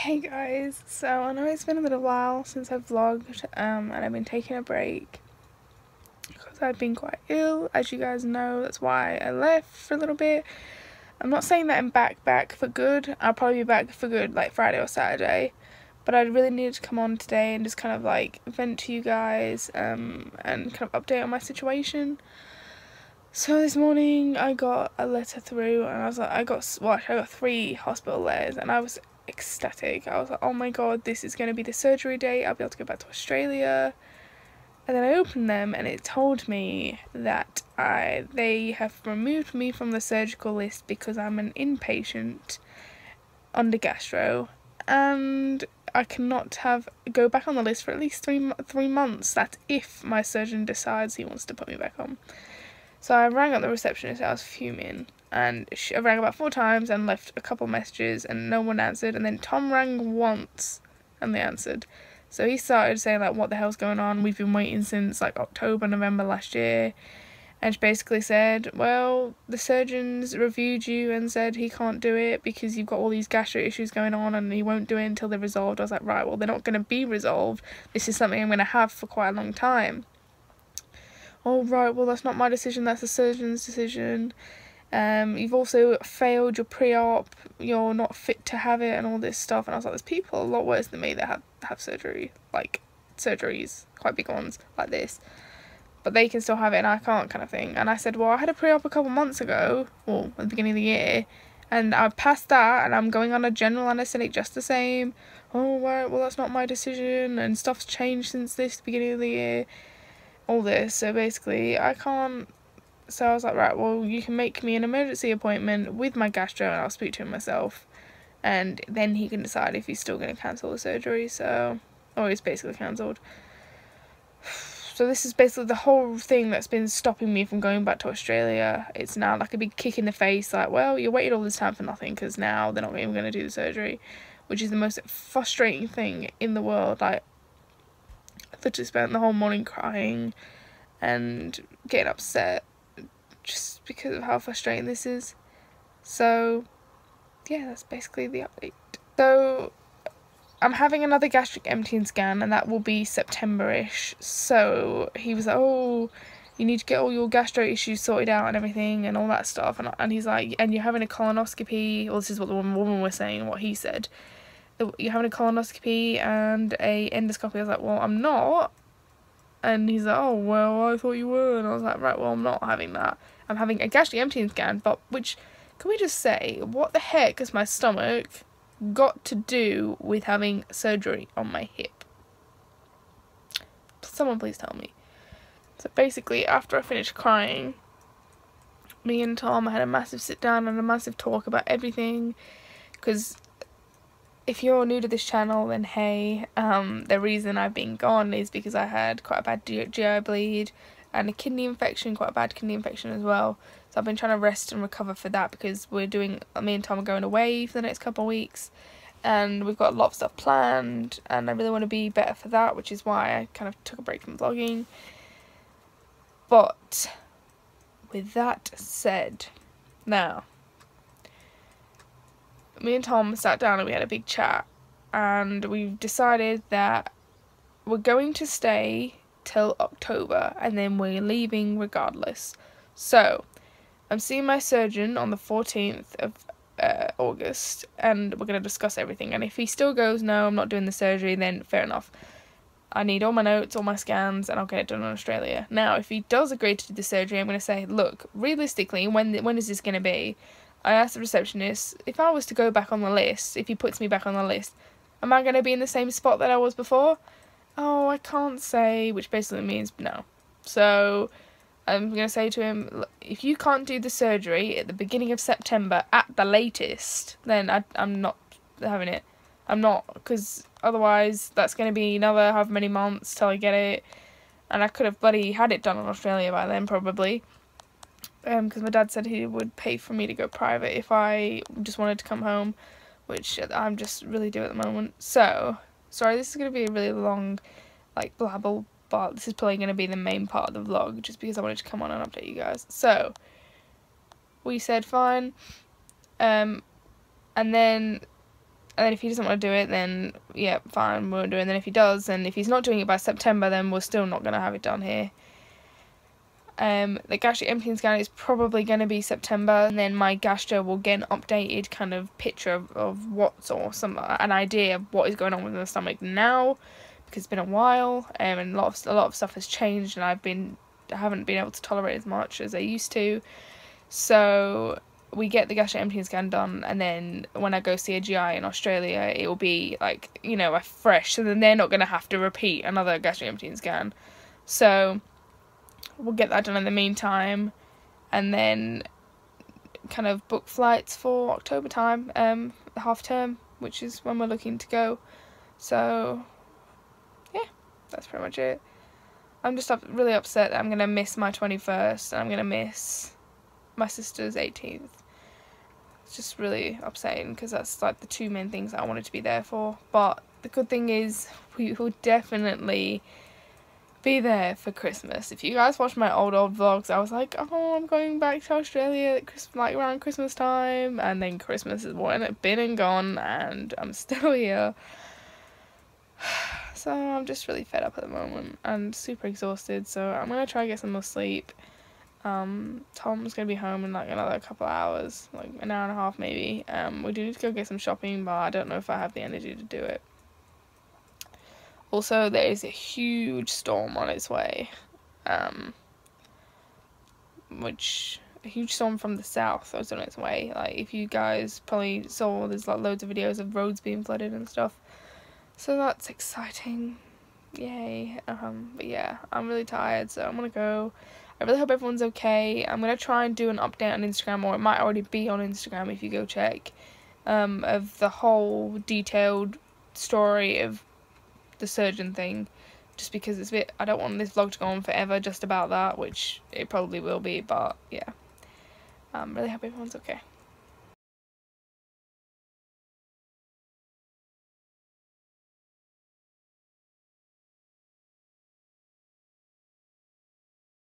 Hey guys, so I know it's been a little while since I've vlogged, and I've been taking a break because I've been quite ill, as you guys know. That's why I left for a little bit. I'm not saying that I'm back for good. I'll probably be back for good like Friday or Saturday, but I really needed to come on today and just kind of like vent to you guys, and kind of update on my situation. So this morning I got a letter through, and I was like, I got 3 hospital letters, and I was ecstatic. I was like, oh my god, this is going to be the surgery date. I'll be able to go back to Australia. And then I opened them, and it told me that they have removed me from the surgical list because I'm an inpatient under gastro, and I cannot go back on the list for at least three months. That's if my surgeon decides he wants to put me back on. So I rang up the receptionist. I was fuming, and I rang about 4 times and left a couple messages, and no one answered. And then Tom rang once, and they answered. So he started saying like, "What the hell's going on? We've been waiting since like October, November last year." And she basically said, "Well, the surgeon's reviewed you and said he can't do it because you've got all these gastro issues going on, and he won't do it until they're resolved." I was like, right, well, they're not going to be resolved. This is something I'm going to have for quite a long time. Oh right, well that's not my decision, that's the surgeon's decision. You've also failed your pre-op, you're not fit to have it, and all this stuff. And I was like, there's people a lot worse than me that have surgery, like surgeries, quite big ones like this, but they can still have it and I can't, kind of thing. And I said, well, I had a pre-op a couple months ago, well, at the beginning of the year, and I passed that, and I'm going on a general anaesthetic just the same. Oh right, well that's not my decision, and stuff's changed since the beginning of the year. All this, so basically I can't. So I was like, right, well, you can make me an emergency appointment with my gastro and I'll speak to him myself, and then he can decide if he's still going to cancel the surgery. So, or it's basically cancelled. So this is basically the whole thing that's been stopping me from going back to Australia. It's now like a big kick in the face, like, well, you waited all this time for nothing, because now they're not even going to do the surgery, which is the most frustrating thing in the world. Like, I literally spent the whole morning crying and getting upset just because of how frustrating this is. So yeah, that's basically the update. So I'm having another gastric emptying scan, and that will be September-ish. So he was like, oh, you need to get all your gastro issues sorted out and everything and all that stuff. And he's like, and you're having a colonoscopy. Well, this is what the woman was saying, what he said. You're having a colonoscopy and a endoscopy. I was like, well, I'm not. And he's like, oh, well, I thought you were. And I was like, right, well, I'm not having that. I'm having a gastric emptying scan, but which, can we just say, what the heck has my stomach got to do with having surgery on my hip? Someone please tell me. So basically, after I finished crying, me and Tom had a massive sit down and a massive talk about everything, because if you're new to this channel, then hey, the reason I've been gone is because I had quite a bad GI bleed and a kidney infection, quite a bad kidney infection as well. So I've been trying to rest and recover for that, because me and Tom are going away for the next couple of weeks, and we've got a lot of stuff planned, and I really want to be better for that, which is why I kind of took a break from vlogging. But with that said, now, me and Tom sat down and we had a big chat, and we've decided that we're going to stay till October, and then we're leaving regardless. So I'm seeing my surgeon on the 14th of August, and we're going to discuss everything. And if he still goes, no, I'm not doing the surgery, then fair enough. I need all my notes, all my scans, and I'll get it done in Australia. Now, if he does agree to do the surgery, I'm going to say, look, realistically, when is this going to be? I asked the receptionist, if I was to go back on the list, if he puts me back on the list, am I going to be in the same spot that I was before? Oh, I can't say, which basically means no. So I'm going to say to him, look, if you can't do the surgery at the beginning of September at the latest, then I'm not having it. I'm not, because otherwise that's going to be another however many months till I get it, and I could have bloody had it done in Australia by then probably. Because my dad said he would pay for me to go private if I just wanted to come home, which I'm just really do at the moment. So, sorry, this is going to be a really long, like, blabble, but this is probably going to be the main part of the vlog, just because I wanted to come on and update you guys. So, we said fine, and then And then if he doesn't want to do it, then yeah, fine, we won't do it. And then if he does, and if he's not doing it by September, then we're still not going to have it done here. The gastric emptying scan is probably going to be September, and then my gastro will get an updated kind of picture of what's, or an idea of what is going on with my stomach now, because it's been a while, and a lot of stuff has changed, and I haven't been able to tolerate as much as I used to. So we get the gastric emptying scan done, and then when I go see a GI in Australia, it will be like, you know, a fresh, so then they're not going to have to repeat another gastric emptying scan. So we'll get that done in the meantime, and then kind of book flights for October time, half term, which is when we're looking to go. So yeah, that's pretty much it. I'm just really upset that I'm going to miss my 21st, and I'm going to miss my sister's 18th. It's just really upsetting, because that's like the two main things that I wanted to be there for. But the good thing is, we will definitely be there for Christmas. If you guys watch my old vlogs, I was like, oh, I'm going back to Australia like around Christmas time, and then Christmas is been and gone, and I'm still here. So I'm just really fed up at the moment and super exhausted, so I'm gonna try and get some more sleep. Tom's gonna be home in like another couple of hours, like an hour and a half maybe. We do need to go get some shopping, but I don't know if I have the energy to do it. Also, there is a huge storm on its way, a huge storm from the south is on its way. Like, if you guys probably saw, there's like loads of videos of roads being flooded and stuff. So that's exciting. Yay. But yeah, I'm really tired, so I'm gonna go. I really hope everyone's okay. I'm gonna try and do an update on Instagram, or it might already be on Instagram if you go check, of the whole detailed story of the surgeon thing, just because it's a bit, I don't want this vlog to go on forever just about that, which it probably will be, but yeah, I'm really happy everyone's okay.